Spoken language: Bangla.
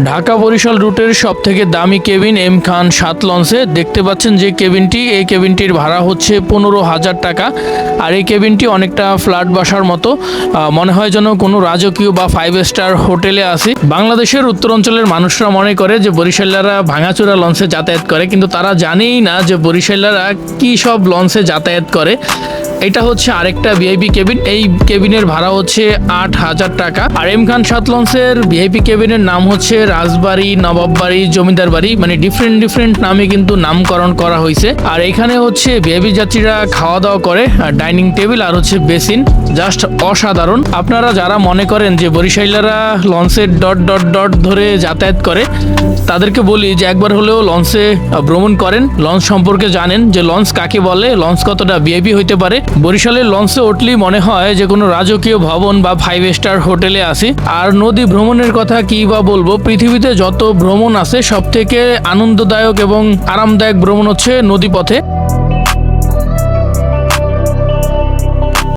ঢাকা বরিশাল রুটের সবথেকে দামি কেবিন এম খান 7 লঞ্চে দেখতে পাচ্ছেন যে এই কেবিনটির ভাড়া হচ্ছে 15,000 টাকা। আর এই কেবিনটি অনেকটা ফ্ল্যাট বাসার মতো, মনে হয় যেন কোনো রাজকীয় বা 5 স্টার হোটেলে আসি। বাংলাদেশের উত্তর অঞ্চলের মানুষরা মনে করে যে বরিশালেরা ভাঙাচোরা লঞ্চে যাতায়াত করে, কিন্তু তারা জানেই না যে বরিশালেরা কী সব লঞ্চে যাতায়াত করে। এটা হচ্ছে আরেকটা ভিআইপি কেবিন। এই কেবিনের ভাড়া হচ্ছে 8,000 টাকা। আর এম খান 7 লঞ্চের ভিআইপি কেবিনের নাম হচ্ছে রাজবাড়ি, নবাব বাড়ি, জমিদার বাড়ি, মানে ডিফারেন্ট নামে কিন্তু নামকরণ করা হয়েছে। আর এখানে হচ্ছে ভিআইপি যাত্রীরা খাওয়া দাওয়া করে, আর ডাইনিং টেবিল আর হচ্ছে বেসিন, জাস্ট অসাধারণ। আপনারা যারা মনে করেন যে বরিশাইলারা লঞ্চের ডট ধরে যাতায়াত করে, তাদেরকে বলি যে একবার হলেও লঞ্চে ভ্রমণ করেন, লঞ্চ সম্পর্কে জানেন যে লঞ্চ কাকে বলে, লঞ্চ কতটা ভিআইপি হইতে পারে। বরিশালের লঞ্চে উঠলেই মনে হয় যে কোনো রাজকীয় ভবন বা 5 স্টার হোটেলে আসি। আর নদী ভ্রমণের কথা কি বা বলবো, পৃথিবীতে যত ভ্রমণ আছে সব থেকে আনন্দদায়ক এবং আরামদায়ক ভ্রমণ হচ্ছে নদীপথে।